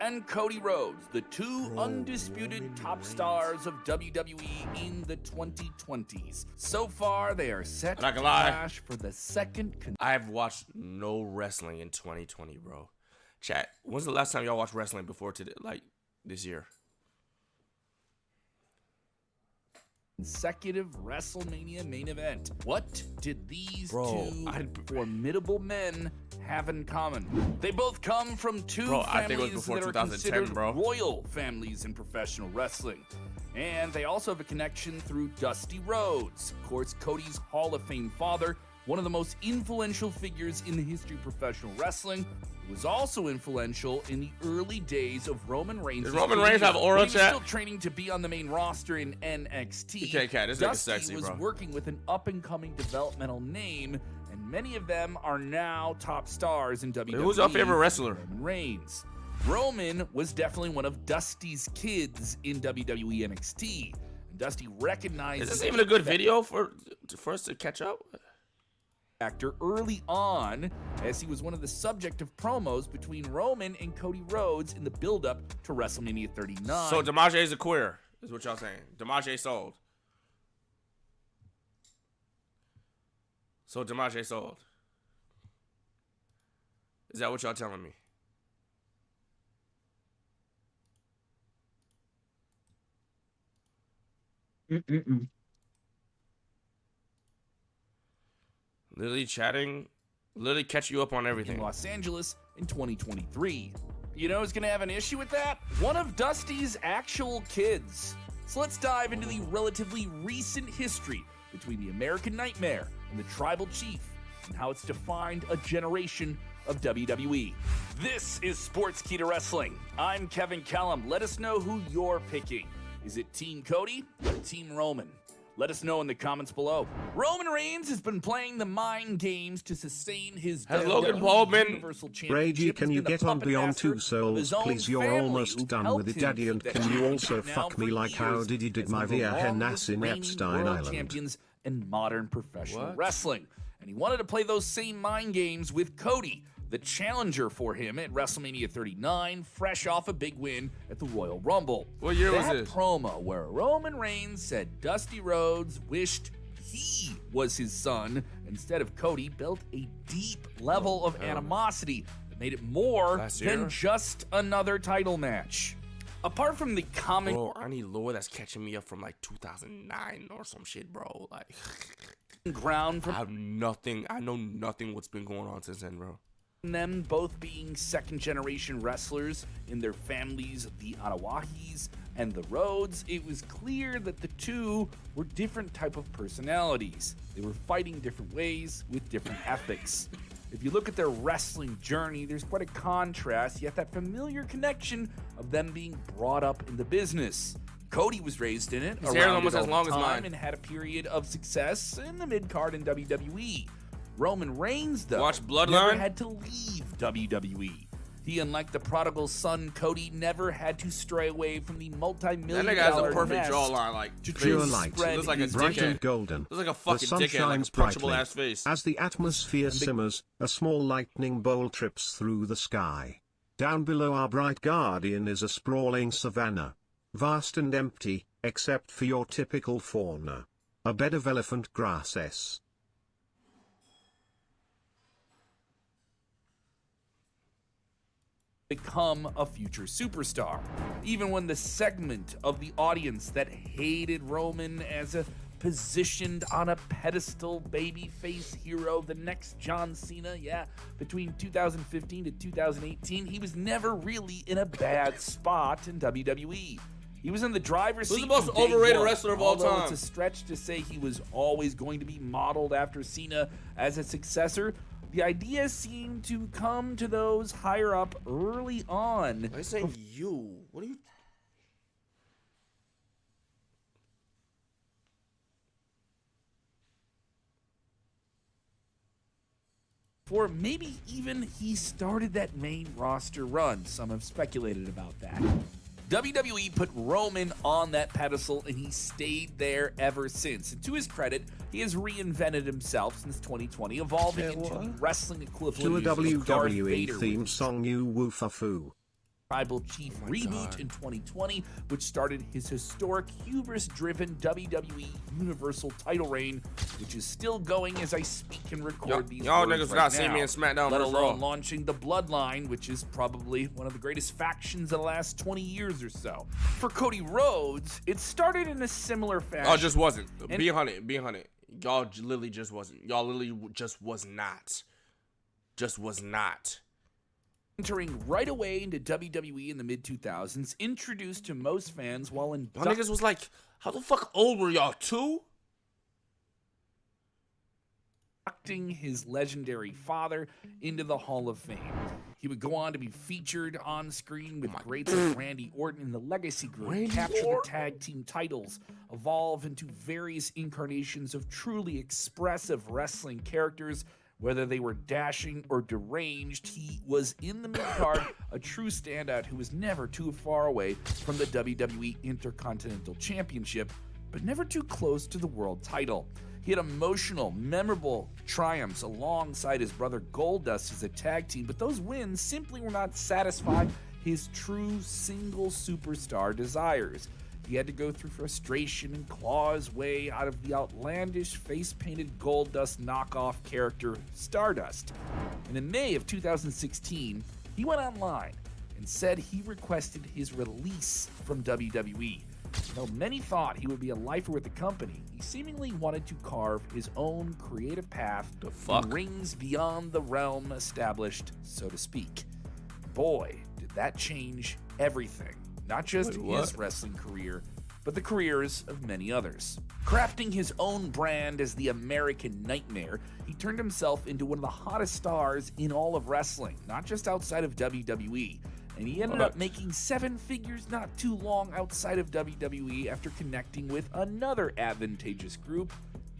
and Cody Rhodes, the two undisputed top stars of WWE in the 2020s. So far, they are set to clash for the second. I've watched no wrestling in 2020, bro. Chat, when's the last time y'all watched wrestling before today, like this year? Consecutive WrestleMania main event. What did these two formidable men have in common? They both come from two families that are considered royal families in professional wrestling. And they also have a connection through Dusty Rhodes, of course, Cody's Hall of Fame father, one of the most influential figures in the history of professional wrestling. Was also influential in the early days of Roman Reigns. Does Roman Reigns have aura, chat? He was still training to be on the main roster in NXT. Dusty was working with an up-and-coming developmental name, and many of them are now top stars in WWE. Who's your favorite wrestler? Roman Reigns. Roman was definitely one of Dusty's kids in WWE NXT. And Dusty recognized. Is this even a good video for us to catch up? Actor early on, as he was one of the subject of promos between Roman and Cody Rhodes in the build-up to WrestleMania 39. So Damaje is a queer, is what y'all saying. Damaje sold. So Damaje sold. Is that what y'all telling me? Literally chatting, literally catch you up on everything. In Los Angeles in 2023. You know who's gonna have an issue with that? One of Dusty's actual kids. So let's dive into the relatively recent history between the American Nightmare and the Tribal Chief and how it's defined a generation of WWE. This is Sports Key to Wrestling. I'm Kevin Kellum. Let us know who you're picking. Is it Team Cody or Team Roman? Let us know in the comments below. Roman Reigns has been playing the mind games to sustain his Logan Paul been Universal Championship. Ragey, can you get on Beyond Two Souls, please? You're almost done with it, Daddy, and can you also fuck me like how did you did my Via Hennas in Epstein Island? Champions in modern professional wrestling. And he wanted to play those same mind games with Cody, the challenger for him at WrestleMania 39, fresh off a big win at the Royal Rumble. What year was this? That promo where Roman Reigns said Dusty Rhodes wished he was his son instead of Cody built a deep level of animosity that made it more than just another title match. Apart from the comic... Bro, I need lore that's catching me up from like 2009 or some shit, bro. Like... ground from... I know nothing what's been going on since then, bro. Them both being second-generation wrestlers in their families, the Anawahis and the Rhodes, it was clear that the two were different type of personalities. They were fighting different ways with different ethics. If you look at their wrestling journey, there's quite a contrast, yet that familiar connection of them being brought up in the business. Cody was raised in it, his hair almost as long as mine, and had a period of success in the mid-card in WWE. Roman Reigns, though, never had to leave WWE. He, unlike the prodigal son Cody, never had to stray away from the multi-million-dollar nest. That nigga has a perfect jawline, like pure light, looks like a bright and golden. Looks like a fucking the sun dickhead, shines like a punchable brightly. ass face. As the atmosphere simmers, a small lightning bolt trips through the sky. Down below our bright guardian is a sprawling savanna, vast and empty, except for your typical fauna. A bed of elephant grasses. Become a future superstar. Even when the segment of the audience that hated Roman as a positioned on a pedestal babyface hero, the next John Cena, between 2015 to 2018, he was never really in a bad spot in WWE. He was in the driver's seat. Who's the most overrated wrestler of all time? It's a stretch to say he was always going to be modeled after Cena as a successor. The idea seemed to come to those higher up early on. I say you. What are you? For maybe even he started that main roster run. Some have speculated about that. WWE put Roman on that pedestal, and he stayed there ever since. And to his credit, he has reinvented himself since 2020, evolving into the wrestling equivalent to a of Darth WWE Vader theme song, you woofa-foo. Tribal Chief reboot in 2020, which started his historic hubris-driven WWE Universal title reign, which is still going as I speak and record these y'all words niggas right not now, seeing me in SmackDown let versus alone Raw. launching the Bloodline, which is probably one of the greatest factions of the last 20 years or so. For Cody Rhodes, it started in a similar fashion. Oh, it just wasn't. Be 100. Y'all literally just wasn't. Y'all literally just was not. Just was not. Entering right away into WWE in the mid-2000s, introduced to most fans while Y'all niggas was like, how the fuck old were y'all, 2? inducting his legendary father into the Hall of Fame. He would go on to be featured on screen with greats like Randy Orton in the Legacy Group, capture the tag team titles, evolve into various incarnations of truly expressive wrestling characters. Whether they were dashing or deranged, he was in the mid-card, a true standout who was never too far away from the WWE Intercontinental Championship, but never too close to the world title. He had emotional, memorable triumphs alongside his brother Goldust as a tag team, but those wins simply were not satisfying his true single superstar desires. He had to go through frustration and claw his way out of the outlandish face-painted Goldust knockoff character Stardust. And in May of 2016, he went online and said he requested his release from WWE. Though many thought he would be a lifer with the company, he seemingly wanted to carve his own creative path in rings beyond the realm established, so to speak. Boy, did that change everything. Not just his wrestling career, but the careers of many others. Crafting his own brand as the American Nightmare, he turned himself into one of the hottest stars in all of wrestling, not just outside of WWE. And he ended up making 7 figures not too long outside of WWE after connecting with another advantageous group,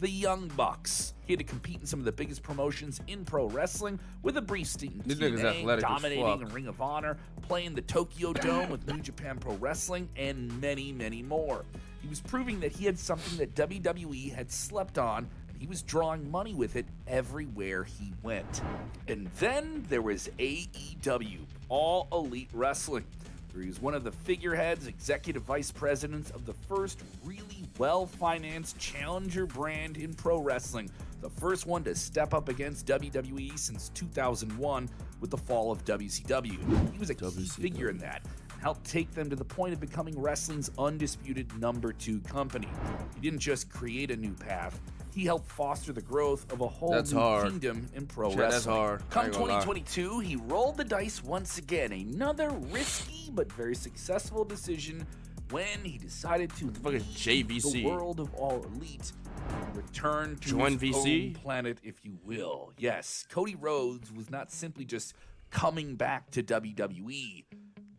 the Young Bucks. He had to compete in some of the biggest promotions in pro wrestling with a brief stint in TNA, dominating in Ring of Honor, playing the Tokyo Dome with New Japan Pro Wrestling, and many, many more. He was proving that he had something that WWE had slept on, and he was drawing money with it everywhere he went. And then there was AEW, All Elite Wrestling, where he was one of the figureheads, executive vice presidents of the first really well-financed challenger brand in pro wrestling, the first one to step up against WWE since 2001 with the fall of WCW. He was a key figure in that, and helped take them to the point of becoming wrestling's undisputed #2 company. He didn't just create a new path, he helped foster the growth of a whole new kingdom in pro wrestling. That's hard. Come 2022, he rolled the dice once again. Another risky but very successful decision when he decided to leave the world of All Elite and return to his own planet, if you will. Yes, Cody Rhodes was not simply just coming back to WWE.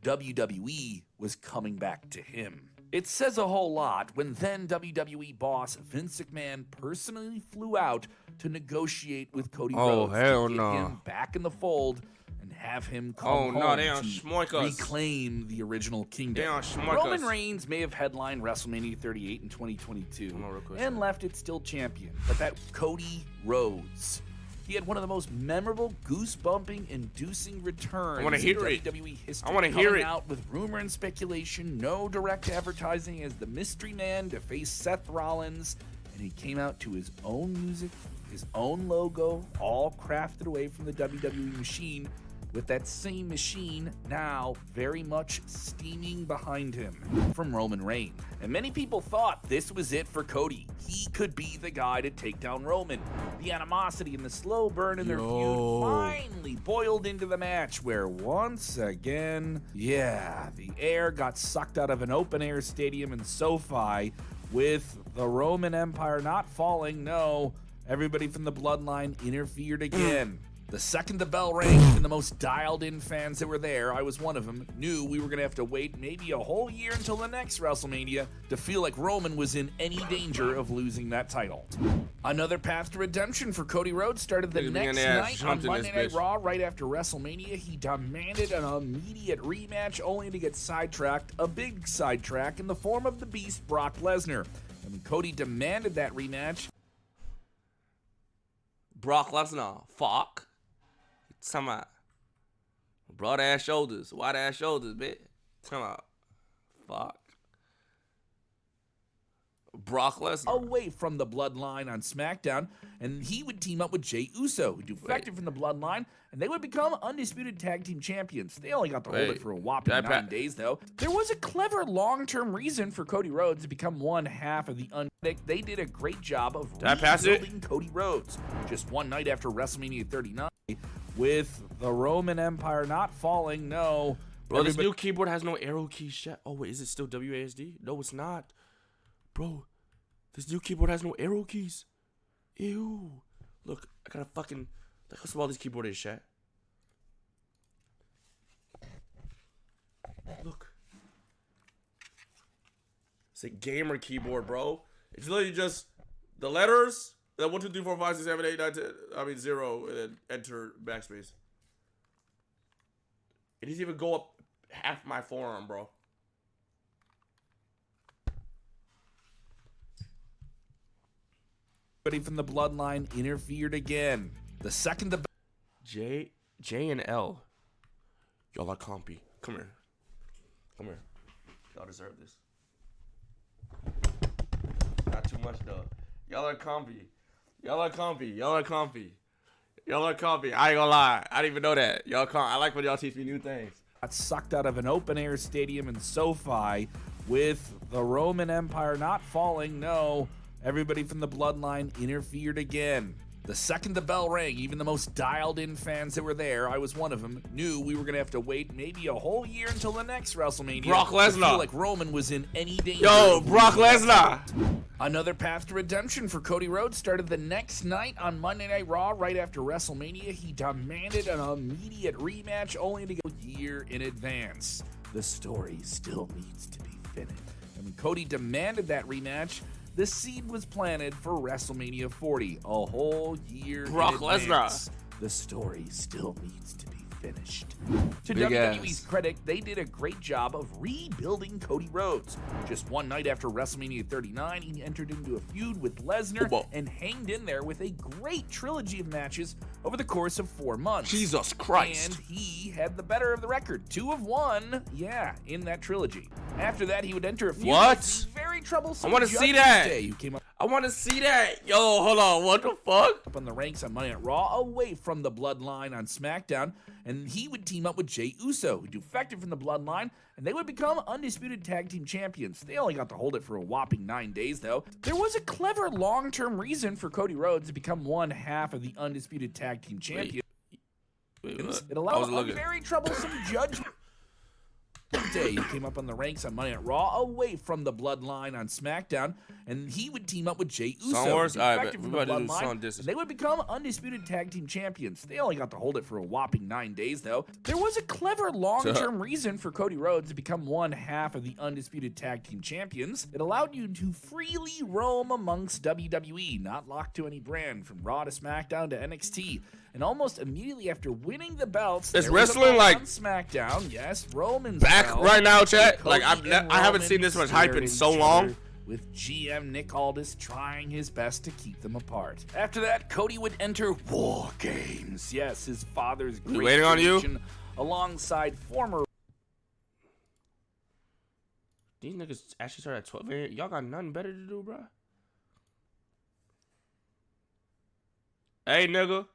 WWE was coming back to him. It says a whole lot when then WWE boss Vince McMahon personally flew out to negotiate with Cody Rhodes to get him back in the fold and have him come home to reclaim the original kingdom. Roman Reigns may have headlined WrestleMania 38 in 2022 and left it still champion, but that Cody Rhodes, he had one of the most memorable, goose-bumping, inducing returns in WWE history. Coming out with rumor and speculation, no direct advertising as the mystery man to face Seth Rollins, and he came out to his own music, his own logo, all crafted away from the WWE machine, with that same machine now very much steaming behind him from Roman Reigns. And many people thought this was it for Cody. He could be the guy to take down Roman. The animosity and the slow burn in their feud finally boiled into the match where once again, the air got sucked out of an open-air stadium in SoFi with the Roman Empire not falling. No, everybody from the bloodline interfered again. The second the bell rang, even the most dialed-in fans that were there, I was one of them, knew we were going to have to wait maybe a whole year until the next WrestleMania to feel like Roman was in any danger of losing that title. Another path to redemption for Cody Rhodes started the next night on Monday Night Raw right after WrestleMania. He demanded an immediate rematch only to get sidetracked, a big sidetrack, in the form of the Beast Brock Lesnar. And when Cody demanded that rematch, Brock Lesnar, fuck. Sama Broad ass shoulders, wide ass shoulders, bitch. Come on. Fuck. Brock Lesnar. Away from the bloodline on SmackDown, and he would team up with Jey Uso, who defected from the bloodline, and they would become undisputed tag team champions. They only got to hold it for a whopping 9 days, though. There was a clever long-term reason for Cody Rhodes to become one half of the Undict. They did a great job of rebuilding Cody Rhodes. Just one night after WrestleMania 39, with the Roman Empire not falling, no. Bro, this new keyboard has no arrow keys. Shit. Oh, wait, is it still WASD? No, it's not. Bro, this new keyboard has no arrow keys. Ew. Look, I gotta fucking... Look how small this keyboard is, chat. Look. It's a gamer keyboard, bro. It's literally just the letters. Then 1, 2, 3, 4, 5, 6, 7, 8, 9, 10. I mean 0, and then enter backspace. It doesn't even go up half my forearm, bro. Everybody from the bloodline interfered again. The second the J and L. Y'all are compy. Come here. Come here. Y'all deserve this. Not too much though. Y'all are compy. Y'all are compy. Y'all are compy. Y'all are compy. I ain't gonna lie. I didn't even know that. Y'all I like when y'all teach me new things. got sucked out of an open-air stadium in SoFi with the Roman Empire not falling, no. Everybody from the bloodline interfered again. The second the bell rang, even the most dialed-in fans that were there, I was one of them, knew we were going to have to wait maybe a whole year until the next WrestleMania. Brock Lesnar. I feel like Roman was in any danger. Yo, Brock Lesnar. Another path to redemption for Cody Rhodes started the next night on Monday Night Raw right after WrestleMania. He demanded an immediate rematch only to go a year in advance. The story still needs to be finished. And when Cody demanded that rematch, the seed was planted for WrestleMania 40, a whole year Brock in advance. Lesnar. The story still needs to be finished. To Big WWE's ass. credit, they did a great job of rebuilding Cody Rhodes. Just one night after WrestleMania 39, he entered into a feud with Lesnar and hanged in there with a great trilogy of matches over the course of 4 months. Jesus Christ. And he had the better of the record. 2 of 1, yeah, in that trilogy. After that, he would enter a feud with the very troublesome I want to see Judgment that. Day, who came up I want to see that. Yo, hold on. What the fuck? on the ranks on Monday Night Raw, away from the bloodline on SmackDown, and he would team up with Jey Uso, who defected from the bloodline, and they would become undisputed tag team champions. They only got to hold it for a whopping 9 days, though. There was a clever long-term reason for Cody Rhodes to become one half of the undisputed tag team champions. It allowed a very troublesome Judgment Day, who came up on the ranks on Monday Night Raw, away from the bloodline on SmackDown, and he would team up with Jey Uso, who Wars? All right, defected from the bloodline, and they would become undisputed tag team champions. They only got to hold it for a whopping 9 days, though. There was a clever long-term reason for Cody Rhodes to become one half of the undisputed tag team champions. It allowed you to freely roam amongst WWE, not locked to any brand, from Raw to SmackDown to NXT. And almost immediately after winning the belts, Is there was a wrestling match like on SmackDown? Yes, Roman's back belt. right now, chat? Cody Like I haven't seen this much hype in so long. With GM Nick Aldis trying his best to keep them apart. After that, Cody would enter War Games. Yes, his father's great waiting on you? creation, alongside former. These niggas actually started at 12. Y'all got nothing better to do, bro. Hey, nigga.